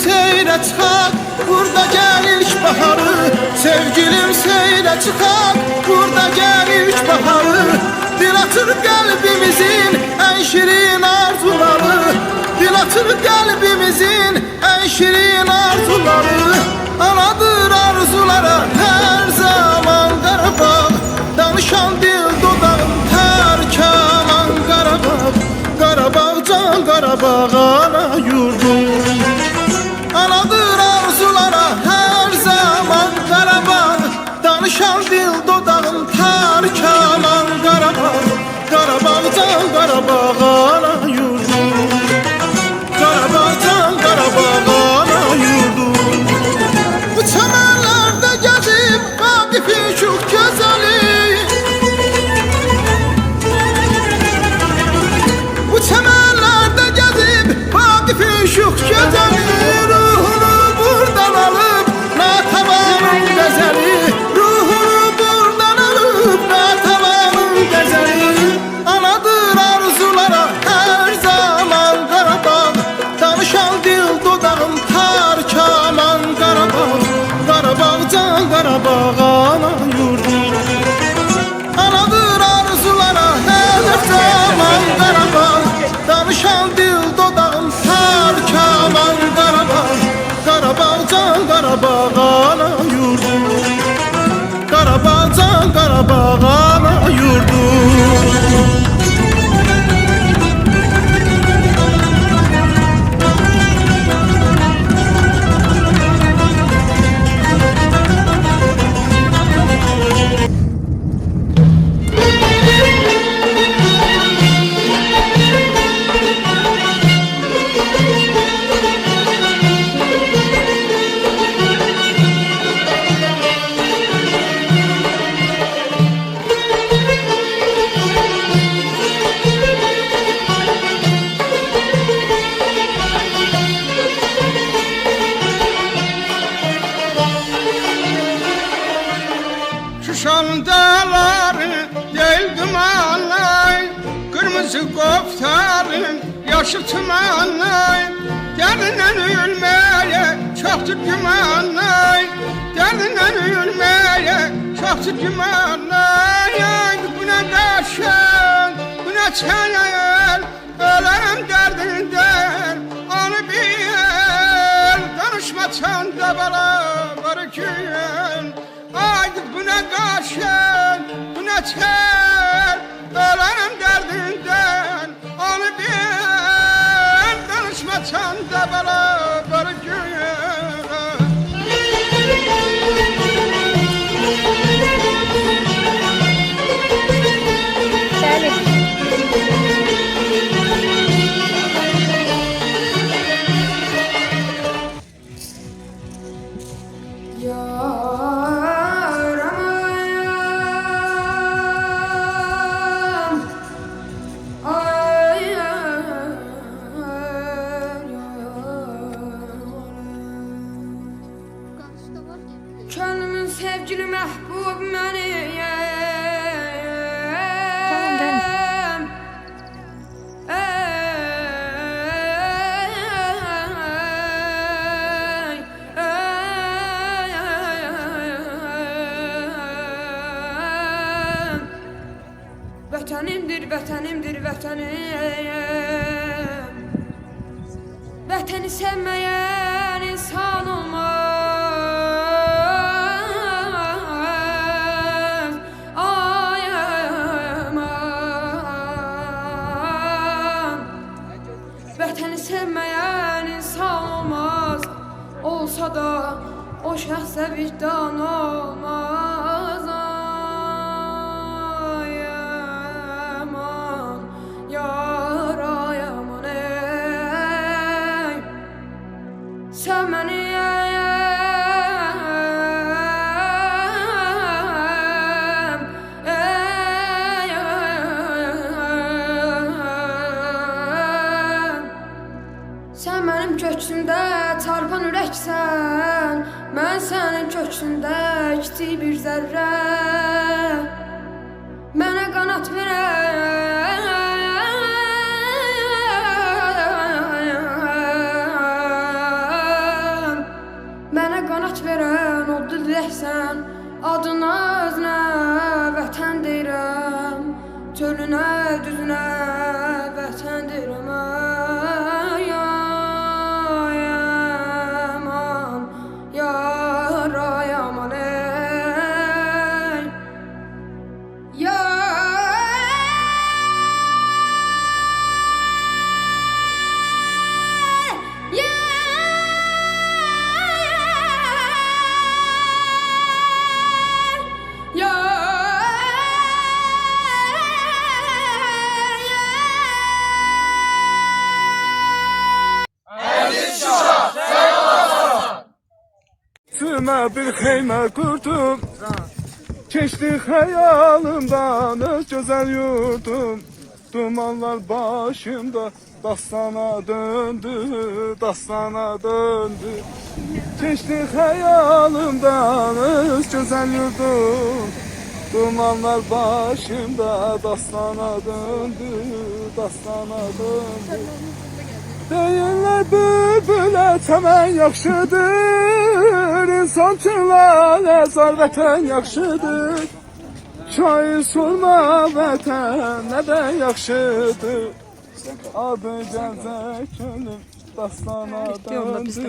seyre çıkak, burada gel ilk baharı. Sevgilim seyre çıkak, burada gel ilk baharı. Dil atır kalbimizin en şirin arzuları. Dil atır kalbimizin en şirin arzuları. Anadır arzulara her zaman Qarabağ. Danışan dil dodağım tərkaman Qarabağ. Qarabağ can Qarabağ ana yurdum. Anadır arzulara her zaman Qarabağ. Danışan dil dodağım tərkaman Qarabağ. Qarabağ can Qarabağ ana yurdum. Qarabağ can Qarabağ ana yurdum. Bu çəmənlərdə gəzib Vaqifin çox gözəli. Bu çəmənlərdə gəzib Vaqifin çox gözəli. Ruhunu buradan alıb Natəvanın qəzəli. Ruhunu buradan alıb Natəvanın qəzəli. Anadır arzulara hər zaman Qarabağ. Danışan dil dodağım tərkaman Qarabağ. Qarabağ can Qarabağ ana yurdum. Anadır arzulara hər zaman Qarabağ. Danışan dil dodağım tərkaman Qarabağ. Qarabağ can Qarabağ ana yurdum. Qarabağ can Qarabağ ana yurdum. Şuşanın dağları değil dumanlar, kırmızı koftarın yaşı tumanlar. Derdinden ölmeye çoktur gümanlar, derdinden ölmeye çoktur gümanlar. Bu ne kaşın, bu ne çayır, ölürüm derdinden onu bil. Danışma çanda bala var gün. Haydi bu ne kaşın, bu ne tel, ölürüm derdinden onu bil. Danışma çanda beraber gün. Könlümün sevgili məhbub məniyəm. Vətənimdir, vətənimdir, vətənim. Vətəni sevməyən insan olmaz. Ay aman. Vətəni sevməyən insan olmaz. Olsa da o şəxsə vicdan olmaz. Ay aman, yar ay aman ey. Sen beni Sen benim köksümdə çarpan ürəksən, mən sənin köksündə kiçik bir zərrə. Mənə qanat verən ürəksən, adına özünə vətən deyirəm, çölünə, düzünə vətən deyirəm. Ay, ay, aman, yar, ay, aman, ey. Bir xeymə qurdum, keçdi xəyalımdan öz gözəl yurdum. Dumanlar başımda dastana döndü, dastana döndü. Keçdi xəyalımdan öz gözəl yurdum. Dumanlar başımda dastana döndü, dastana döndü. Deyirlər bülbülə çəmən yaxşıdır, insan çınlarə zar vətən yaxşıdır. Şair sorma vətən nədən yaxşıdır, adı gəlcək könlüm dastana döndü,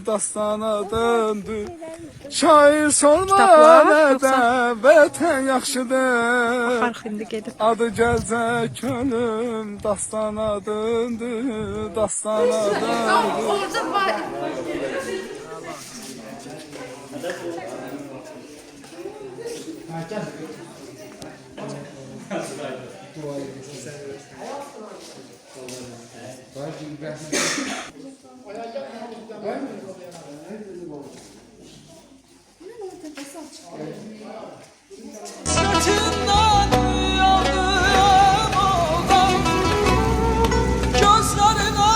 dastana döndü. Şair sorma nədən vətən yaxşıdır, adı gəlcək könlüm dastana döndü, dastana döndü. Sırtından yandım oldum, gözlerine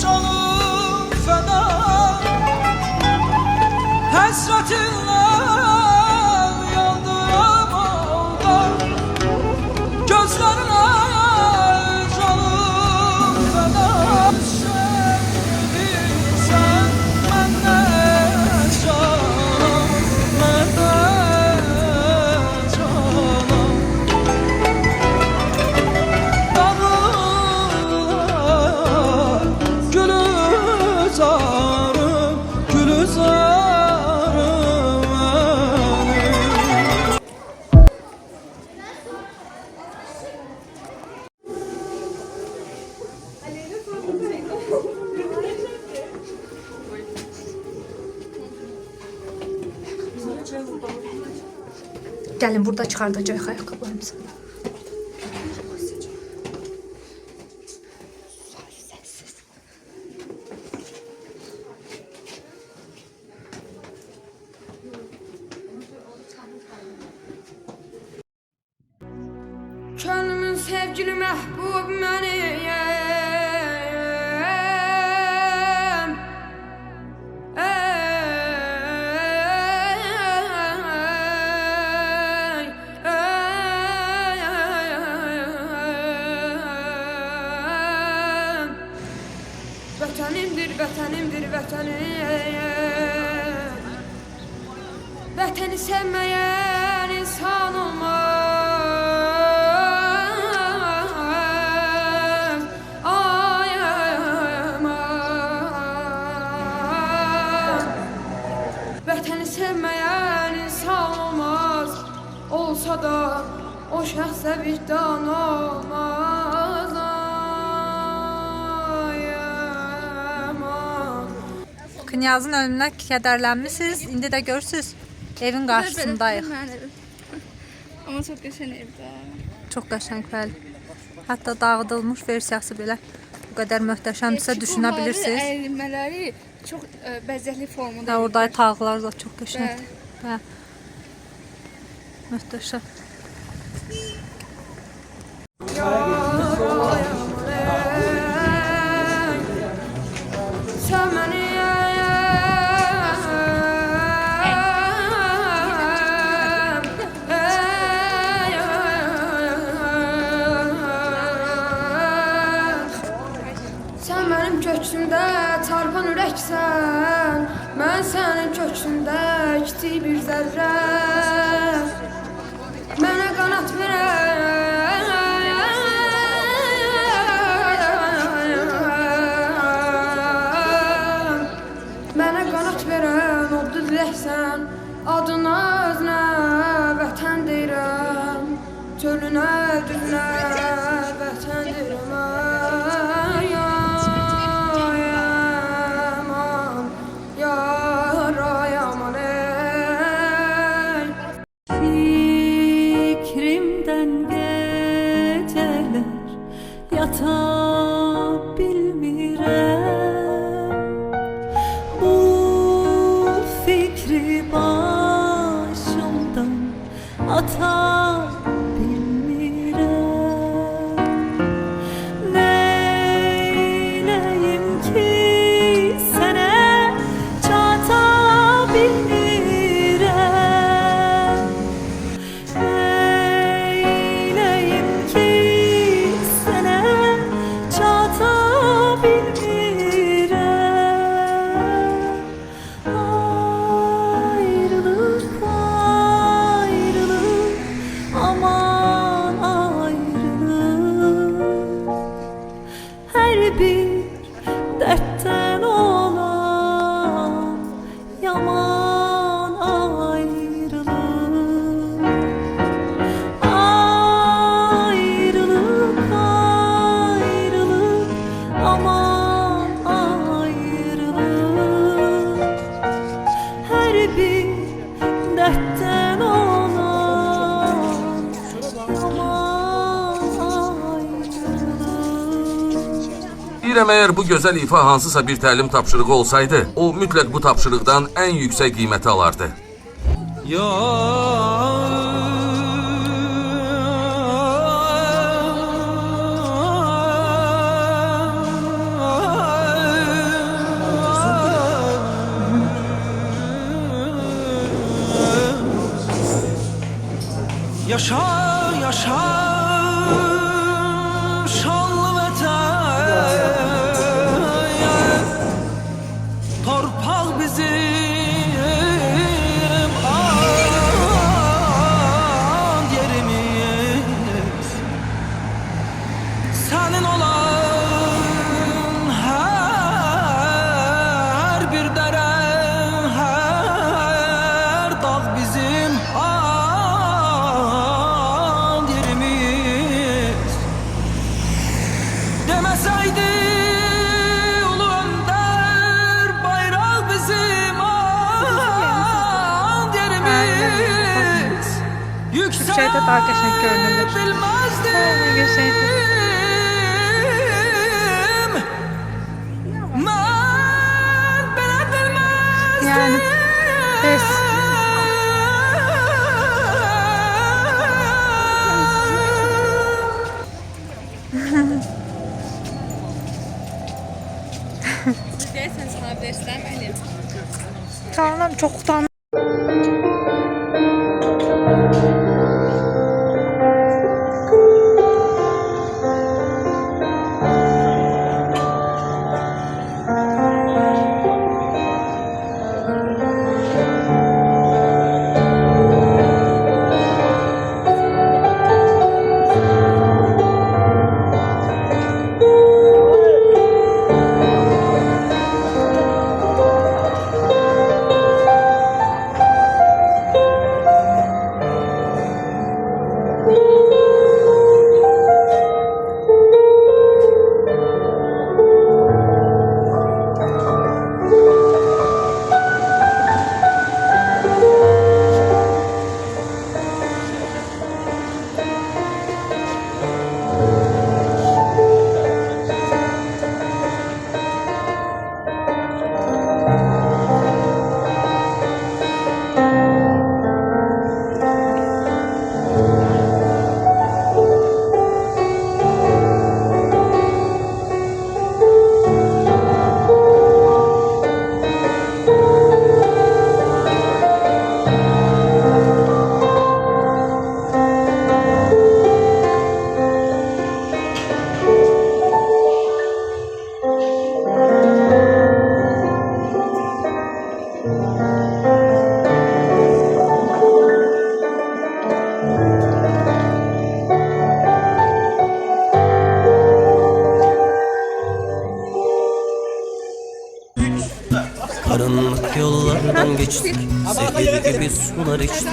canım feda. Hasretinle yandım oldum, gözlerine canım feda. Sevdiysen benden canım, benden canım. Dağlar gülüzarım, gülüzarım benim. Gəlin burada çıxardacaq ayaqqabılarımızı. Könlümün sevgili məhbub məniyəm. Vətənimdir, vətənimdir, vətənim. Vətəni sevməyən insan olmaz. Ay, aman. Vətəni sevməyən insan olmaz. Olsa da o şəxsə vicdan olmaz. Ay, aman. Knyazın ölümünə kədərlənmisiniz. İndi də görürsüz, evin qarşısındayıq. Ama çok geçen evde. Çox qəşəng, bəli. Hətta dağıdılmış versiyası belə bu qədər möhtəşəmdirsə düşünə bilirsiniz. Əyilmələri çox bəzəkli formada. Və orada tağlar da çox qəşəngdir. Hə. Möhtəşəm. Sen beni Sen benim köksümdə çarpan ürəksən, Mən sənin köksündə kiçik bir zərrə. Mənə qanat verən, mənə qanat verən oldu diləksən. Adına özünə vətən deyirəm, çölünə düzünə vətən deyirəm. Ay, ay, aman, yar, ay, aman, ey. Fikrimden geceler yata bilmirəm. Bu fikri başımdan ata bilmirəm. Neyleyim ki sənə çata bilmirəm. Neyleyim ki sənə çata bilmirəm. Ayrılık, ayrılık, aman ayrılık. Her bir dertten olan yaman ayrılık. Ayrılık, ayrılık, aman ayrılık. Her bir dertten olan yaman ayrılık. Deyirəm, əgər bu gözəl ifa hansısa bir təlim tapşırığı olsaydı, o mütləq bu tapşırıqdan ən yüksək qiyməti alardı. Yaşa, yaşa, şanlı vətən. Torpaq bizim an yerimiz. Sənin olan hər bir dərə, hər dağ bizim an yerimiz. Demeseydi ulu önder, bayrak bizim an yerimiz. Türkçe'de daha qəşəng görünür. Bilmezdim. Gözəldir. Ben bilmezdim. Yani pes. Deyəsən sana versəm, Tanrım çok utandım. Karanlık yollardan geçtik, zehir gibi sular içtik.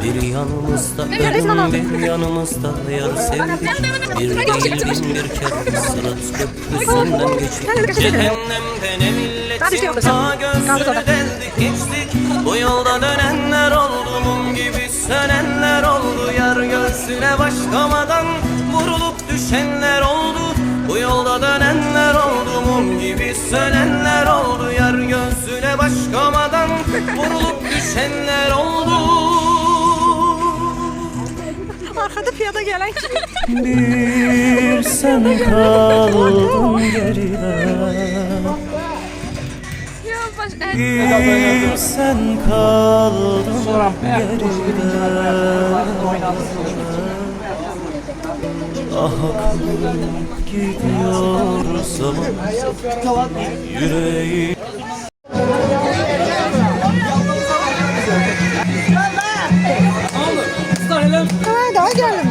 Bir yanımızda ölüm, bir yanımızda yar sevdik. Bir değil bin bir kere Sırat köprüsünden geçtik. Cehennemde ne milletin ta gözünü deldik geçtik. Bu yolda dönenler oldu, mum gibi sönenler oldu. Yar göğsüne başlamadan vurulup düşenler oldu. Bu yolda dönenler oldu, mum gibi sönenler oldu. Yar göğsüne başlamadan vurulup düşenler oldu. Arkada piyada gelen kim? Bir sen kaldın geride. Bir sen kaldın geride. Ah akıp gidiyor zaman yüreğim. Daha gelin.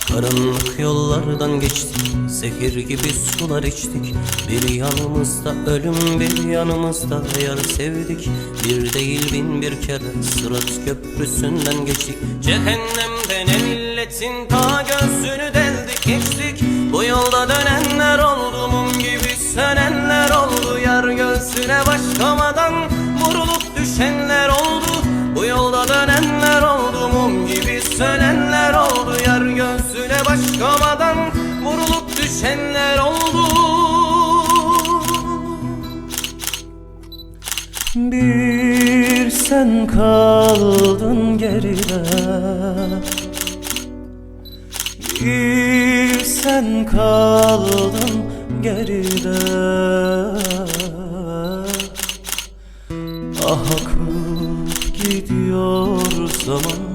Karanlık yollardan geçtik, zehir gibi sular içtik. Bir yanımızda ölüm, bir yanımızda yar sevdik. Bir değil bin bir kere Sırat köprüsünden geçtik. Cehennemde ne milletin ta gözünü deldik geçtik. Bu yolda dönenler oldu, mum gibi sönenler oldu. Yar göğsüne başlamadan vurulup düşenler oldu. Bu yolda dönenler oldu, mum gibi sönenler oldu. Yar göğsüne başlamadan vurulup düşenler oldu. Bir sen kaldın geride. Bir sen kaldın geride. Ah akıp gidiyor zaman